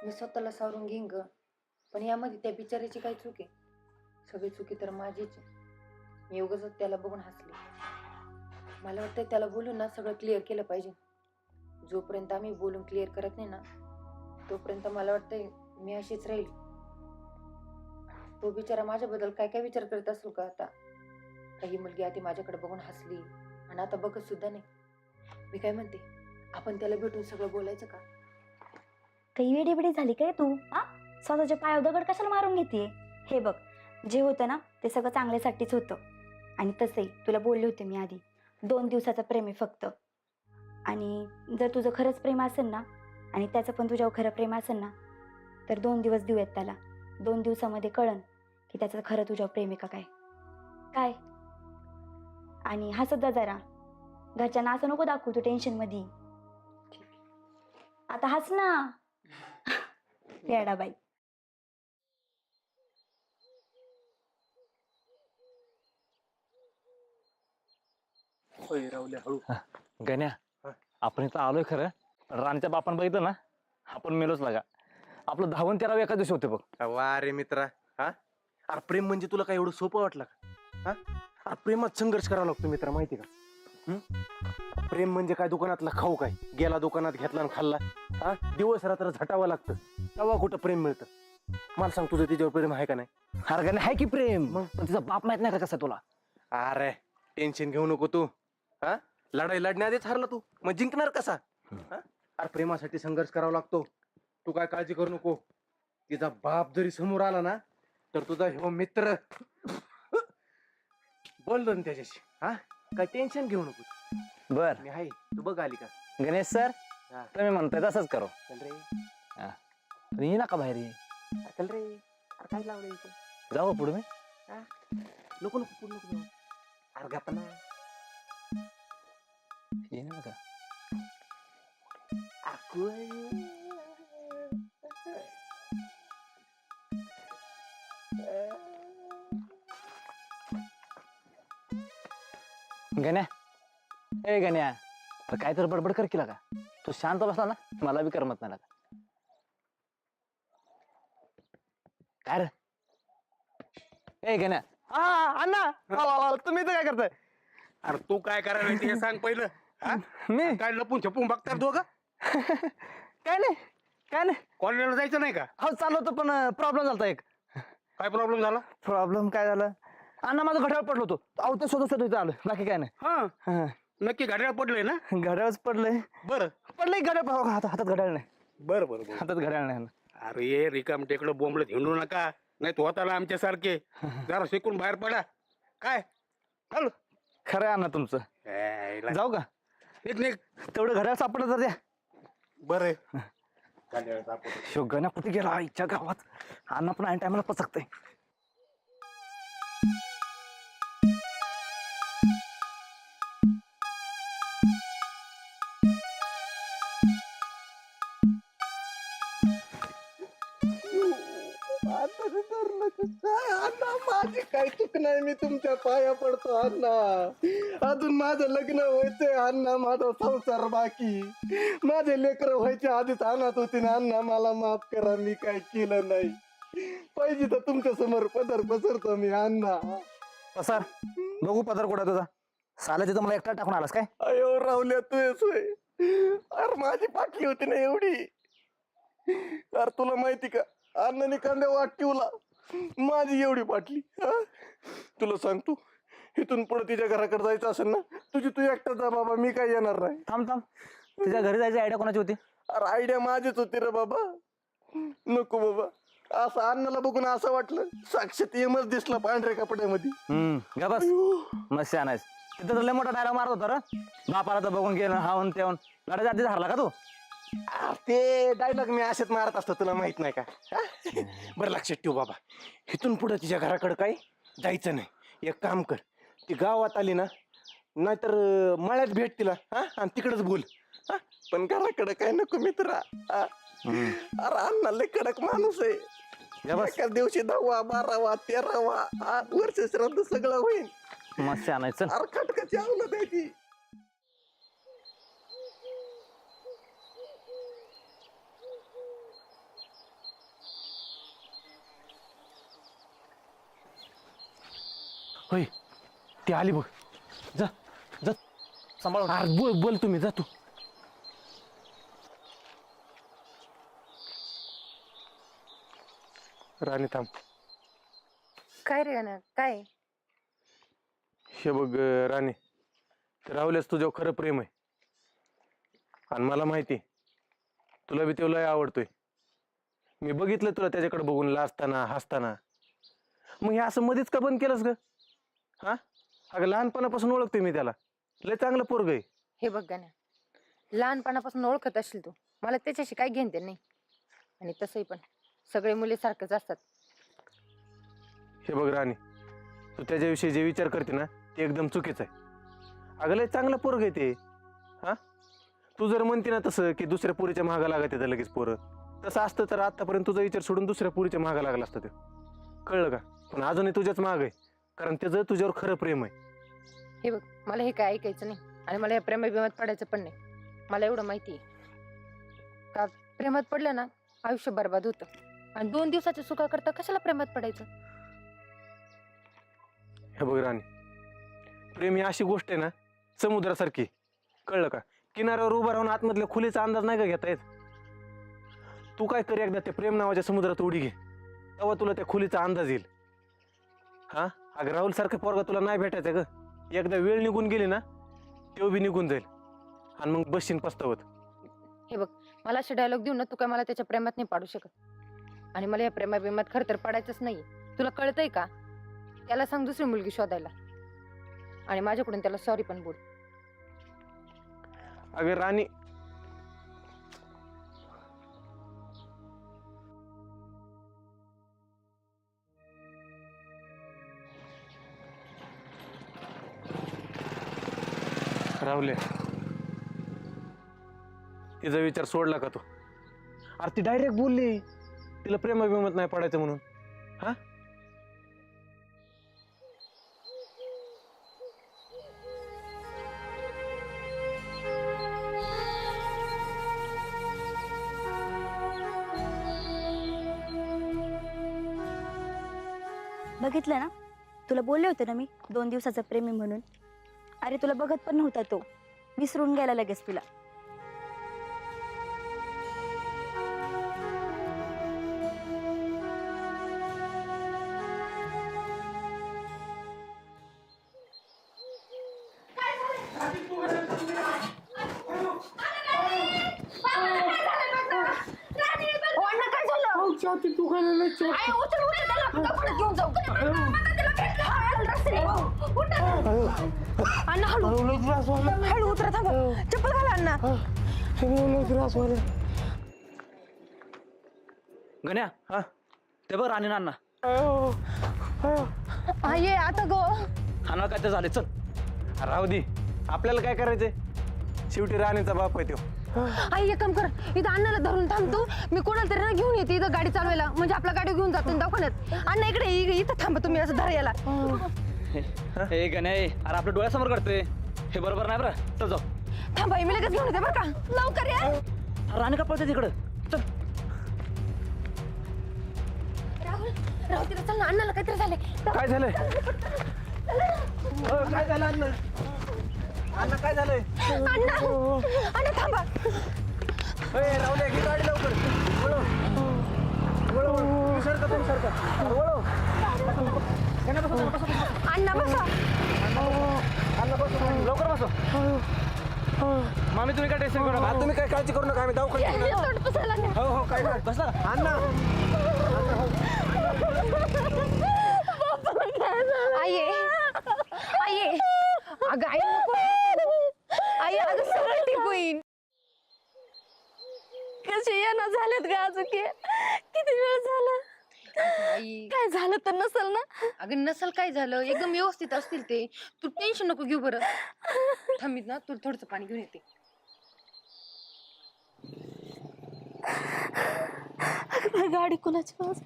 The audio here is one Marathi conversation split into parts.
मी स्वतःला सावरून घेईन ग, पण यामध्ये त्या बिचाऱ्याची काय चूक आहे? सगळी चुकी तर माझीच आहे. मी उगाच त्याला बघून हसले. मला वाटतं त्याला बोलून ना सगळं क्लिअर केलं पाहिजे. जोपर्यंत आम्ही बोलून क्लिअर करत नाही ना, तोपर्यंत मला वाटतंय मी अशीच राहील. तो बिचारा माझ्याबद्दल काय काय विचार करत असू का आता? काही मुलगी आधी माझ्याकडे बघून हसली आणि आता बघत सुद्धा नाही. मी काय म्हणते, आपण त्याला भेटून सगळं बोलायचं का? काही वेडीबिडी झाली काय तू? हा, स्वतःच्या पायावर दगड कशाला मारून घेते? हे बघ, जे होतं ना ते सगळं चांगल्यासाठीच होतं. आणि तसंही तुला बोलले होते मी आधी, 2 दिवसाचा प्रेम आहे फक्त. आणि जर तुझं खरंच प्रेम असेल ना, आणि त्याचं पण तुझ्यावर खरं प्रेम असेल ना, तर 2 दिवस देऊयात त्याला. 2 दिवसामध्ये कळन की त्याचं खरं तुझ्यावर प्रेम आहे का काय. काय? आणि हसत जा जरा, घरच्यांना असं नको दाखवू तू टेन्शनमध्ये. आता हस ना येडाबाई. राहुल्या हळू. गण्या, आपण इथं आलोय खरं, रानच्या बापान बघितलं ना आपण मेलोच लागा. आपलं 10-13 एका दिवशी होते बघ. वा रे मित्रा, हा अरे प्रेम म्हणजे तुला काय एवढं सोपं वाटलं का? हा अरे प्रेमात संघर्ष करावा लागतो मित्रा, माहिती का? प्रेम म्हणजे काय दुकानातला खाऊ काय? गेला दुकानात घेतला आणि खाल्ला, हा दिवस रात्र झटावं लागतं, तेव्हा कुठं प्रेम मिळतं? मला सांग, तुझं तिच्यावर प्रेम आहे का नाही? अरे गण्या, आहे की प्रेम, मग तिचा बाप माहित नाही का कसा तुला? अरे टेन्शन घेऊ नको तू. हा लढाई लढण्याआधीच हरला तू, मग जिंकणार कसा? हा? अरे प्रेमासाठी संघर्ष करावा लागतो. तू काय काळजी करू नको. तिचा बाप जरी समोर आला ना, तर तुझा हो मित्र बोललो ना त्याच्याशी. हा काय टेन्शन घेऊ नको, बर मी आहे. तू बघ आली का? गणेश सर, हा. तुम्ही म्हणताय तसंच करो. चल रे, ये ना का बाहेर ये. चल रे. अरे काय लावलं इथे? जाऊ पुढे मी. नको नको पुढे नको जाऊ. अरे गप्पा ना. ये ना का. गण्या, ए गण्या, काय तर बडबड कर केला का? तू शांत बसला ना मला बी करमत नाही लागा. काय रे? ए गण्या, अण्णा, तुम्ही इथं काय करताय? अरे तू काय करायला ते सांग पहिलं. हा? मी काय लपून छपून बघतात दोघं? काय नाही, काय नाही. कॉलेजला जायचं नाही का? हो चालू होतं, पण प्रॉब्लेम झाला एक. काय प्रॉब्लेम झाला? प्रॉब्लेम काय झाला? अण्णा माझं घड्याळ पडलो होतो, अहो ते शोधत शोधत इथं आलं, बाकी काय नाही. हा नक्की घड्याळ पडलंय ना? घड्याळच पडलंय. बरं पडलंय घड्याळ, हातात घड्याळ नाही. बरं बरं बरं. हातात घड्याळ नाही. अरे रिकाम टेकडं बोंबलत हिंडू नका, नाही तो होताला आमच्या सारखे. जरा शिकून बाहेर पडा. काय हॅलो, खरं आहे अण्णा तुमचं. जाऊ का? एक नाही. तेवढं घड्याळ सापडलं तर द्या. बरं घड्याळ सापडलं. शोगण्या कुठे गेला आईच्या गावात? अण्णा पण ऐन टायमाला पचकतंय. अण्णा माझी काही चूक नाही, मी तुमच्या पाया पडतो अण्णा. अजून माझं लग्न व्हायचंय अण्णा, माझा संसार बाकी. माझे लेकर व्हायच्या आधीच अनाथ होती ना अण्णा, मला माफ करा, मी काय केलं नाही. पाहिजे तर तुमच्या समोर पदर पसरतो मी अण्णा. सर बघू पदर कुठे तुझा. साला तिथं मला एकटा टाकून आलास काय? अयो राहुल्या, तू सोय. अरे माझी पाटली होती ना एवढी. अरे तुला माहिती का, अण्णाने कांद्या वाट ठेवला, माझी एवढी पाटली. तुला सांगतो, इथून पुढे तिच्या घराकडे जायचं असेल ना, तुझी तू एकटा जा बाबा, मी काय येणार नाही. थांब थांब, तुझ्या घरी जायची आयडिया कोणाची होती? अरे आयडिया माझीच होती रे बाबा. नको बाबा, असं अण्णाला बघून असं वाटलं साक्षात यमच दिसला पांढऱ्या कपड्यामध्ये. गा बस, मस्त आणायच. तिथं तर लय मोठा डायलॉग मारत होता रे, बापाला तर बघून गेलं हावन तेवन. लढायच्या आधीच हरला का तू? ते डायलॉग मी असेच मारत असतो, तुला माहित नाही का? बरं लक्षात ठेव बाबा, इथून पुढे तिच्या घराकडे काही जायचं नाही. एक काम कर, ती गावात आली ना, नाहीतर मळ्यात भेट तिला, आणि तिकडच बोल. पण घराकडे काय नको मित्रा. अरे अण्णा लय कडक माणूस आहे. एका दिवशी 10वा 12वा 13वा वर्ष श्राद्ध सगळं होईल. मस्त आणायचं. अरे खटकाची आवलं द्यायची. होय ती आली बघ. जा जा सांभाळून. अरे बोल बोल तुम्ही जा तू. राणी थांब. काय रे गाण्या काय? हे बघ राणी, राहुल्यास तुझ्यावर खरं प्रेम आहे आणि मला माहिती तुला बी तो लय आवडतोय. मी बघितलं तुला त्याच्याकडे बघून लाजताना हसताना. मग हे असं मध्येच का बंद केलंस ग? हा अगं लहानपणापासून ओळखतोय मी त्याला, लय चांगलं पोरग आहे. हे बघ गाण्या, लहानपणापासून ओळखत असशील तू, मला त्याच्याशी काय घेणं देणं नाही. आणि तसंही पण सगळे मुले सारखेच असतात. हे बघ राणी, तू त्याच्याविषयी जे विचार करते ना ते एकदम चुकीचं आहे. अगं लय चांगलं पोरग आहे ते. हा तू जर म्हणते ना तसं की दुसऱ्या पुरीच्या महागा लागत येतं लगेच पोरं, तसं असतं तर आतापर्यंत तुझा विचार सोडून दुसऱ्या पुरीच्या महागा लागला असतं ते. कळलं का? पण अजूनही तुझ्याच माग आहे, कारण त्याचं तुझ्यावर खरं प्रेम आहे. हे बघ, मला हे काय ऐकायचं नाही आणि मला या प्रेमात पडायचं पण नाही. मला एवढं माहिती आहे का प्रेमात पडलं ना आयुष्य बर्बाद होतं. आणि 2 दिवसाच्या सुखा करता कशाला प्रेमात पडायचं? हे बघ राणी, प्रेम ही अशी गोष्ट आहे ना समुद्रासारखी. कळलं का? किनाऱ्यावर उभा राहून आतमधल्या खुलीचा अंदाज नाही का घेता येत. तू काय कर, एकदा त्या प्रेम नावाच्या समुद्रात उडी घे, तेव्हा तुला त्या खुलीचा अंदाज येईल. हा अगं राहुल सारखं पोरगा तुला नाही भेटायचं ग. एकदा वेळ निघून गेली ना तो बी निघून जाईल आणि मग बसशील पस्तावत. हे बघ, मला असे डायलॉग देऊन ना तू काय मला त्याच्या प्रेमात नाही पाडू शकत. आणि मला या प्रेमात खरं तर पडायचंच नाही. तुला कळतंय का? त्याला सांग दुसरी मुलगी शोधायला आणि माझ्याकडून त्याला सॉरी पण बोल. अगं राणी, राहुले, तिचा विचार सोडला का तू? अरे ती डायरेक्ट बोलली तिला प्रेमाभिमत नाही पडायचं म्हणून. हा बघितलं ना, तुला बोलले होते ना मी 2 दिवसाचा प्रेमी म्हणून. अरे तुला बघत पण नव्हता तो, विसरून गेला लगेच तुला. अण्णा हळू उतरा, थांबा, चप्पल घाला अण्णा. गण्या, हा ते बघ राणी नाना. ये आता गो. खाना काय ते झाले, चल. राहू दे, आपल्याला काय करायचंय? शेवटी राणीचा बाप आहे तो. आई एक काम कर, इथं अण्णाला धरून थांबतो, मी कोणाला तरी ना घेऊन येते इथं गाडी चालवायला. म्हणजे आपला गाडी घेऊन जातो दवाखान्यात. अण्णा इकडे इथं थांबा तुम्ही, असं धर याला. हे गण्या, अरे आपल्या डोळ्यासमोर करतोय, हे बरोबर नाही बरं. चल जाऊ. थांबा, मी लगेच घेऊन येते बरं का. लवकर या. राणी का पळते तिकडं? चल. राहुल, राहुल तिला चल ना, अण्णाला काहीतरी झाले. काय झालंय? काय झालं अण्णा? अण्णा काय झालंय? अण्णा, अण्णा थांबा. राहुल्या, घे गाडी लवकर. वळव. सरका तुम्ही, सरका. वळव. अण्णा बसा. अण्णा बसू, लवकर बसू. मामी तुम्ही काय टेन्शन करू नका. तुम्ही काय काळजी करू नका, आम्ही दवाखान्यात घेऊन तोंड पुसायला नाही. हो हो काय नाही. बसला. अण्णा आई आई अगं आई नको. आई अगं सगळं ठीक होईल. कसे येणं झालेत का अजून? किती वेळ झाला? आई काय झालं तर नसेल ना? अगं नसल काय झालं, एकदम व्यवस्थित असतील ते. तू टेन्शन नको घेऊ बरं. थांबीत ना, तू थोडंसं पाणी घेऊन येते. गाडी कुणाची बाजू?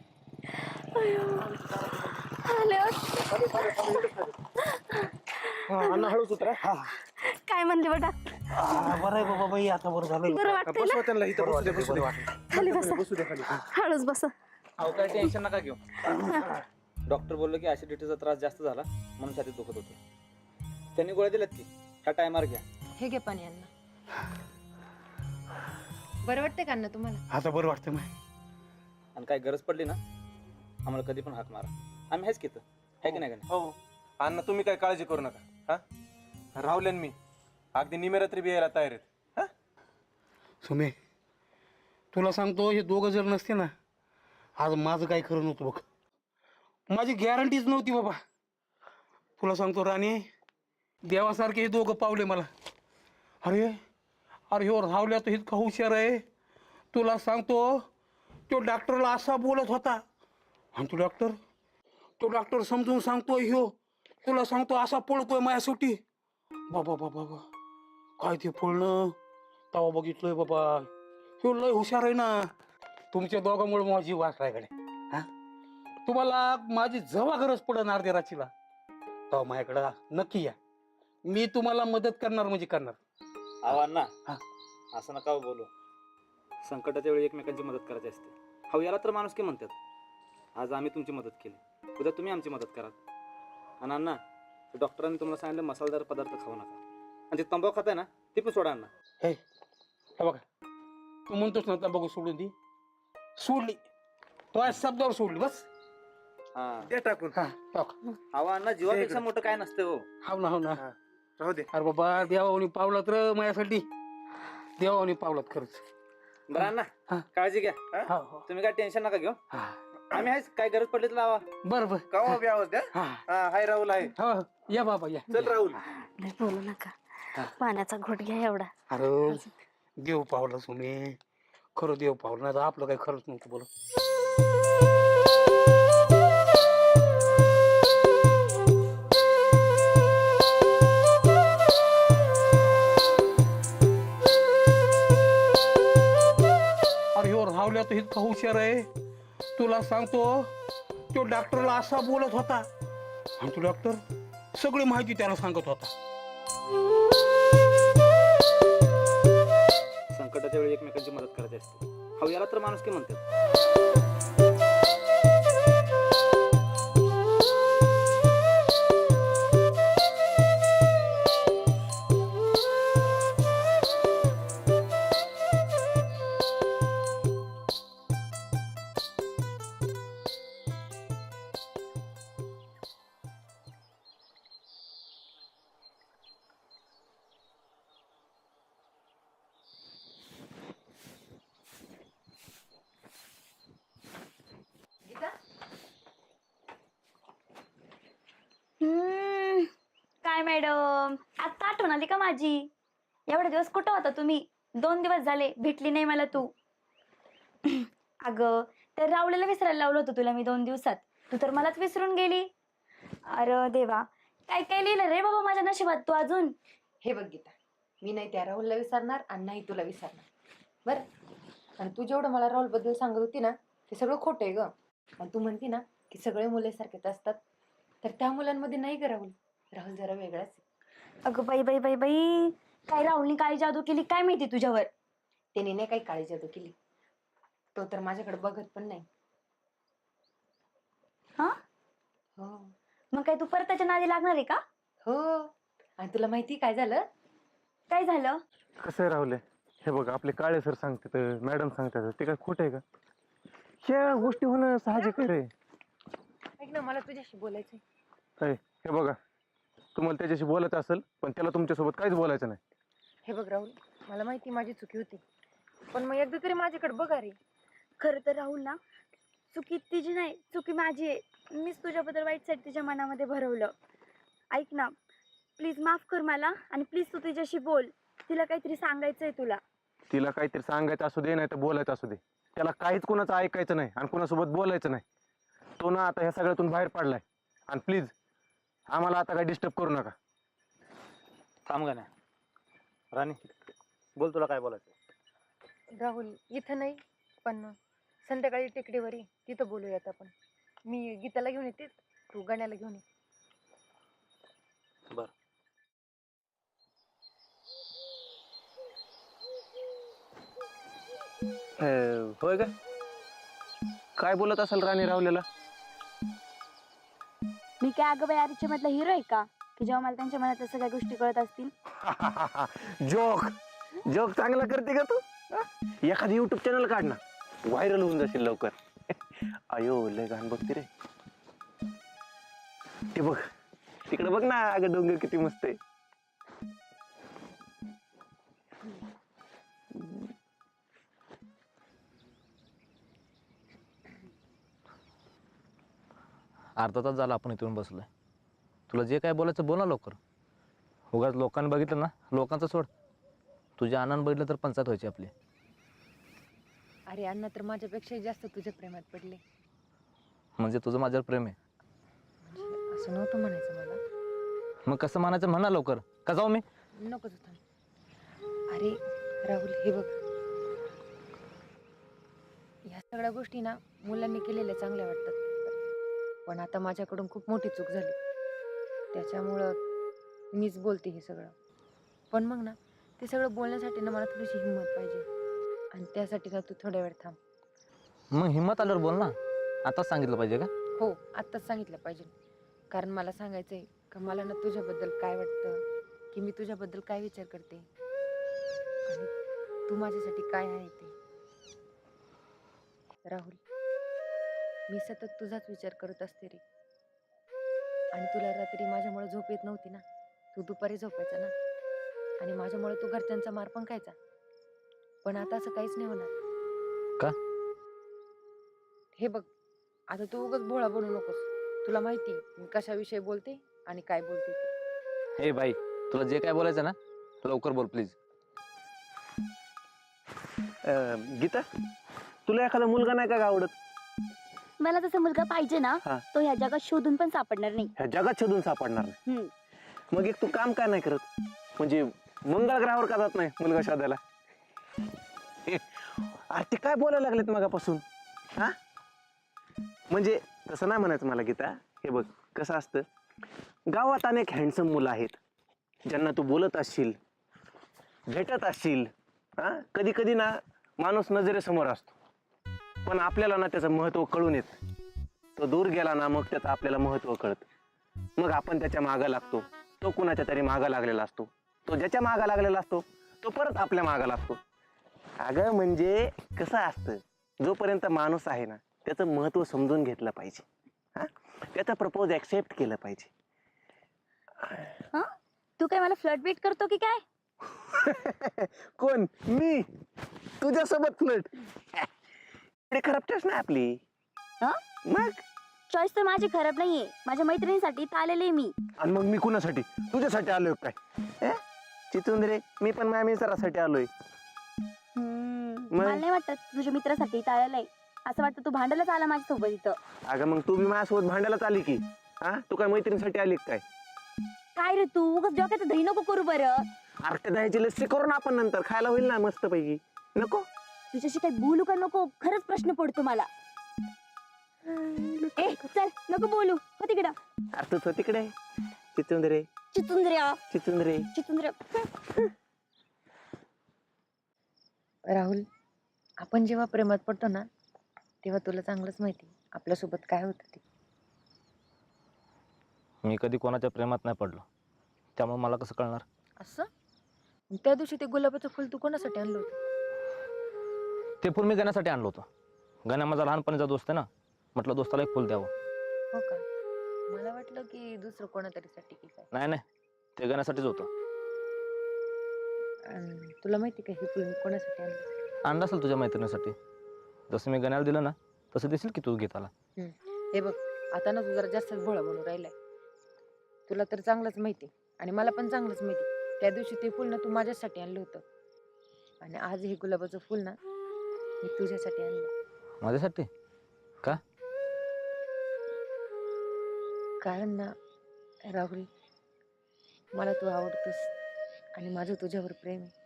अण्णा हळूच उतरा. काय म्हणले बघा? बरं आहे बाबा बाई, आता बरं झालं. बरं वाटतंय ना? बसवा त्यांना इथं, बसू दे, बसू दे. खाली बसा, बसू दे खाली. हळूच बसा. अहो काय टेन्शन नका घेऊ. डॉक्टर बोललो की ॲसिडिटीचा त्रास जास्त झाला म्हणून छातीत दुखत होतं. त्यांनी गोळ्या दिल्यात की ह्या टायमार घ्या. हे घे पाणी अण्णा. बरं वाटतंय का अण्णा तुम्हाला? आता बरं वाटतं मग. आणि काय गरज पडली ना आम्हाला कधी पण हाक मारा, आम्ही हेच घेतो आहे की नाही का नाही? हो अण्णा तुम्ही काय काळजी करू नका. हा राहुल्यान मी अगदी निमेरात्री बी यायला तयार आहेत. सुमे, तुला सांगतो हे दोघं जर नसते ना आज माझं काय खरं नव्हतं बघ. माझी गॅरंटीच नव्हती बाबा. तुला सांगतो राणी, देवासारखे हे दोघं पावले मला. अरे अरे हो राहुल्या तर इतका हुशार आहे. तुला सांगतो तो डॉक्टरला असा बोलत होता आणि तो डॉक्टर समजून सांगतोय ह्यो तुला सांगतो असा पळतोय माझ्यासाठी. बाबा बाबा बाबा काय ते पळणं तवा बघितलंय बाबा. ह्यो लय हुशार आहे ना. तुमच्या दोघांमुळे माझी वास आहे कडे. हा तुम्हाला माझी जेव्हा गरज पडन अर्ध्या राशीला तेव्हा माझ्याकडं नक्की या. मी तुम्हाला मदत करणार म्हणजे करणार. अहो अण्णा, हा. असं नका हो बोलू. संकटाच्या वेळी एकमेकांची मदत करायची असते. हो याला तर माणुसकी म्हणतात. आज आम्ही तुमची मदत केली, उद्या तुम्ही आमची मदत कराल. आणि अण्णा, डॉक्टरांनी तुम्हाला सांगितलं मसालेदार पदार्थ खाऊ नका. आणि ते तंबाखू खाताय ना ती पण सोडा अण्णा. हे बघा, तू म्हणतोस ना बघू सोडून दी. सोडली तो आज शब्दावर सोडली बस. हा ते टाकून हा टाक. अहो अण्णा, जीवापेक्षा मोठं काय नसतं हो. हो ना. राहू दे. अरे बाबा देवानी पावलात र माझ्यासाठी. देवानी पावलात खरंच. बरं अण्णा, हा. काळजी घ्या. हो हो तुम्ही काय टेन्शन नका घेऊ. हा आम्ही आहेच, काय गरज पडली तर लावा. बरं बरं. कवा बी आवाज द्या. हा हाय राहुल आहे. हो या बाबा या. चल राहुल. नाही बोलू नका, पाण्याचा घोट घ्या एवढा. अरे देव पावला तुम्ही. खरं देव पावलं नाही तर आपलं काही खरंच नव्हतं बोल. अरे हो राहुल्या तर इतका हुशार आहे. तुला सांगतो तो डॉक्टरला असा बोलत होता आणि तो डॉक्टर सगळी माहिती त्याला सांगत होता. संकटाच्या वेळी एकमेकांची मदत करायची असते. हो याला तर माणुसकी म्हणतात. गीता, काय मॅडम, आता आठवण आली का माझी? एवढे दिवस कुठं होता तुम्ही? 2 दिवस झाले भेटली नाही मला तू. अगं ते रावलेला विसरायला लावलं होतं तुला मी 2 दिवसात. तू तर मलाच विसरून गेली. अरे देवा, काय काय लिहिलं रे बाबा माझ्या नशिबात तू अजून. हे बघ गीता, मी नाही त्या राहुलला विसरणार आणि नाही तुला विसरणार. बरं, आणि तू जेवढं मला राहुल बद्दल सांगत होती ना ते सगळं खोटं आहे ग. आणि तू म्हणती ना की सगळे मुले सारखेच असतात, तर त्या मुलांमध्ये नाही ग राहुल. राहुल जरा वेगळाच आहे. अगं बाई बाई बाई बाई, काय राहुलनी काय जादू केली काय माहिती तुझ्यावर. त्याने नाही काही काळजी जादू केली. तो तर माझ्याकडे बघत पण नाही. हा, हो मग काय तू परत त्याच्या नादी लागणार आहे का? हो. आणि तुला माहिती काय झालं? काय झालं? कसं आहे राहुल? हे बघ आपले काळे सर सांगतात, मॅडम सांगतात, ते काय खोटं आहे का? ह्या गोष्टी होणं साहजिक आहे रे. ऐक ना, मला तुझ्याशी बोलायचंय. हे बघा, तुम्हाला त्याच्याशी बोलायचं असेल पण त्याला तुमच्यासोबत काहीच बोलायचं नाही. हे बघ राहुल, मला माहिती माझी चुकी होती, पण मग एकदा तरी माझ्याकडे बघा रे. खरं तर राहुल ना, चुकी तिची नाही, चुकी माझी आहे. मीच तुझ्याबद्दल वाईट साईड तिच्या मनामध्ये भरवलं. ऐक ना, प्लीज माफ कर मला आणि प्लीज तू तिच्याशी बोल. तिला काहीतरी सांगायचंय तुला. तिला काहीतरी सांगायचं असू दे नाही तर बोलायचं असू दे, त्याला काहीच कोणाचं ऐकायचं नाही आणि कोणासोबत बोलायचं नाही. तो ना आता ह्या सगळ्यातून बाहेर पडलाय. आणि प्लीज आम्हाला आता काही डिस्टर्ब करू नका. थांब गा ना राणी, बोल तुला काय बोलायचं. राहुल, इथं नाही पण संध्याकाळी टेकडीवर ये, तिथं बोलूयात आपण. मी गीताला घेऊन येते, तू गण्याला घेऊन ये. बरं. होय का? काय बोलत असेल राणी राहुल्याला? मी काय अगं बाई मधला हिरो आहे का की जेव्हा मला त्यांच्या मनात सगळ्या गोष्टी कळत असतील. जोक जोक चांगला करते का तू हा? एखादी युट्यूब चॅनल काढ ना, व्हायरल होऊन जाशील लवकर. अयो लय गाण बघते रे. ते बघ तिकडे बघ ना, अगं डोंगर किती मस्त आहे. अर्धा तास झाला आपण इथून बसलोय. तुला जे काय बोलायचं बोला लवकर. उगाच लोकांनी बघितलं ना, लोकांचं सोड. तुझ्या आनंद बघितलं तर पंचायत व्हायची आपली. अरे अण्णा तर माझ्यापेक्षाही जास्त तुझ्या प्रेमात पडले. म्हणजे तुझं माझ्यावर प्रेम आहे. म्हणजे असं नव्हतं म्हणायचं मला. मग कसं म्हणायचं म्हणा लवकर. का जाऊ मी? नकोच होता. अरे राहुल हे बघ, ह्या सगळ्या गोष्टी ना मुलांनी केलेल्या चांगल्या वाटतात, पण आता माझ्याकडून खूप मोठी चूक झाली. त्याच्यामुळं मीच बोलते हे सगळं. पण मग ना ते सगळं बोलण्यासाठी ना मला थोडीशी हिंमत पाहिजे, आणि त्यासाठी ना तू थोड्या वेळ थांब. मग हिंमत आल्यावर बोल ना. आताच सांगितलं पाहिजे का? हो आत्ताच सांगितलं पाहिजे, कारण मला सांगायचं आहे का मला ना तुझ्याबद्दल काय वाटतं, की मी तुझ्याबद्दल काय विचार करते, आणि तू माझ्यासाठी काय आहे ते. राहुल, मी सतत तुझाच विचार करत असते रे. आणि तुला रात्री माझ्यामुळे झोप येत नव्हती ना, तू दुपारी झोपायचा ना, आणि माझ्यामुळे तू घरच्यांचा मार पण खायचा. पण आता असं काहीच नाही होणार. का? हे बघ, आता तू उगाच भोळा बनू नकोस. तुला माहिती मी कशाविषयी बोलते आणि काय बोलते ते. हे बाई, तुला जे काय बोलायचं ना लवकर बोल प्लीज. गीता, तुला एखादा मुलगा नाही का आवडत? मला तसा मुलगा पाहिजे ना, हा. तो ह्या जगात शोधून पण सापडणार नाही. ह्या जगात शोधून सापडणार नाही. हम्म. मग एक तू काम काय नाही करत, म्हणजे मंगळ ग्रहावर का जात नाही मुलगा शोधायला? अरे ते काय बोलायला लागलेत मगापासून? हा म्हणजे तसं नाही म्हणायचं मला गीता. हे बघ कसं असतं, गावात अनेक हँडसम मुलं आहेत ज्यांना तू बोलत असशील, भेटत असशील. हा कधी कधी ना माणूस नजरेसमोर असतो, पण आपल्याला ना त्याचं महत्व कळून येत. तो दूर गेला ना मग त्याचं आपल्याला महत्व कळत. मग आपण त्याच्या मागा लागतो. तो कुणाच्या तरी मागा लागलेला असतो. तो ज्याच्या मागा लागलेला असतो तो परत आपल्या मागा लागतो. अगं म्हणजे कसं असतं, जोपर्यंत माणूस आहे ना त्याचं महत्व समजून घेतलं पाहिजे. हा त्याचा प्रपोज ऍक्सेप्ट केलं पाहिजे. हा, तू काय मला फ्लर्ट बीट करतो की काय? कोण? मी तुझ्यासोबत फ्लर्ट? एवढी खराब टेस्ट नाही आपली. हा? मग चॉईस तर माझी खराब नाहीये. माझ्या मैत्रिणीसाठी इथं आलेले मी. आणि मग मी कुणासाठी? तुझ्यासाठी आलोय काय? चिचुंदरे, मी पण माझ्या मित्रासाठी आलोय. मला नाही वाटत तुझ्या मित्रासाठी इथं आलेला आहे. असं वाटतं तू भांडायलाच आला माझ्यासोबत इथं. अगं मग तू बी माझ्यासोबत भांडायलाच आली की. हा तू काय मैत्रिणीसाठी आली काय? काय रे तू उगाच डोक्यात दही नको करू बरं. अरे दह्याची लस्सी करू ना आपण, नंतर खायला होईल ना मस्त पैकी. नको तुझ्याशी काही बोलू का नको खरंच प्रश्न पडतो मला. ए चल नको बोलू, हो तिकडं. अरे तू तिकडे चिचुंदरे, चिचुंद्र्या चिचुंदरे. चिचुंद्र्या. राहुल, आपण जेव्हा प्रेमात पडतो ना तेव्हा तुला चांगलंच माहिती आपल्यासोबत काय होतं ते. मी कधी कोणाच्या प्रेमात नाही पडलो, त्यामुळे मला कसं कळणार? असं? त्या दिवशी ते गुलाबाचं फुल तू कोणासाठी आणलं होतं? ते फुल मी गण्यासाठी आणलं होतं. गण्या माझा लहानपणीचा दोस्त आहे ना, म्हटलं दोस्ताला एक फुल द्यावं. हो का? मला वाटलं की दुसरं कोणातरीसाठी की काय. नाही नाही, ते गण्यासाठीच होतं. तुला माहिती का हे फुल मी कोणासाठी आणलं? आणलं असेल तुझ्या मैत्रिणीसाठी. जसं मी गण्याला दिलं ना तसं दिसेल की तू गीताला. हे बघ, आता ना तू जरा जास्तच भोळा बनून राहिलाय. तुला तर चांगलंच माहिती आणि मला पण चांगलंच माहिती त्या दिवशी ते फुल ना तू माझ्यासाठी आणलं होतं, आणि आज हे गुलाबाचं फुल ना मी तुझ्यासाठी आणलं. माझ्यासाठी? का? कारण ना राहुल, मला तू आवडतोस आणि माझं तुझ्यावर प्रेम आहे.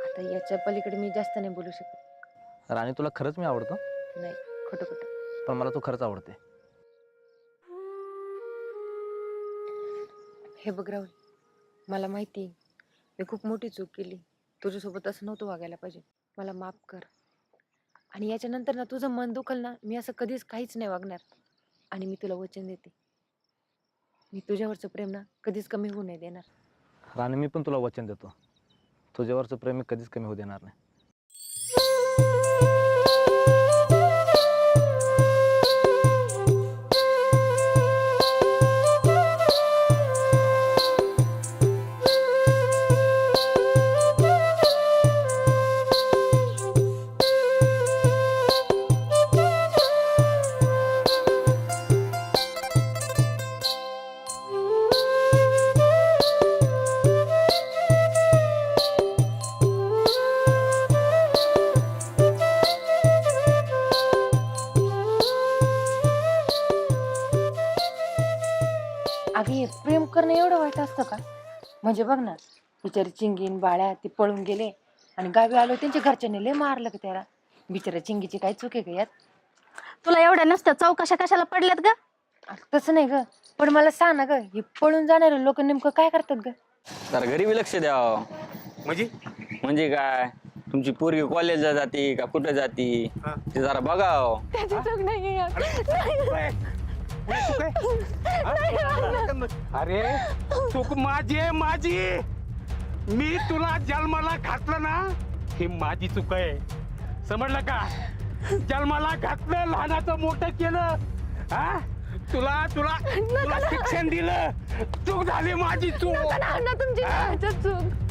आता याच्या पलीकडे मी जास्त नाही बोलू शकत. राणी, तुला खरंच मी आवडतो? नाही, खोटं खोटं. पण मला तू खरंच आवडते. हे बघ राहुल, मला माहिती आहे मी खूप मोठी चूक केली. तुझ्यासोबत असं नव्हतं वागायला पाहिजे. मला माफ कर. आणि याच्यानंतर ना तुझं मन दुखल ना, मी असं कधीच काहीच नाही वागणार. आणि मी तुला वचन देते मी तुझ्यावरचं प्रेम ना कधीच कमी होऊ नाही देणार. राणी मी पण तुला वचन देतो, तुझ्यावरचं प्रेम मी कधीच कमी होऊ देणार नाही. अगं हे प्रेम करणं एवढं वाईट असतं का? म्हणजे बघ ना, बिचारी चिंगीन बाळ्या ते पळून गेले आणि गावी आलो त्यांच्या घरच्यांनी लय मारलं का त्याला. बिचाऱ्या चिंगीची काय चूक आहे का यात? तुला एवढ्या नसतं चौकशा कशाला पडल्यात ग? तसं नाही ग, पण मला सांग ना ग, हे पळून जाणारे लोक नेमकं काय करतात ग? तर घरी बी लक्ष द्यावं. म्हणजे म्हणजे काय, तुमची पोरगी कॉलेजला जाते का कुठे जाते ते जरा बघावं. अरे चूक माझी मी तुला जन्माला घातलं ना, ही माझी चूक आहे, समजलं का? जन्माला घातलं, लहानाचं मोठं केलं, हा तुला तुला तुला शिक्षण दिलं, चूक झाली माझी, चूक. तुमची चूक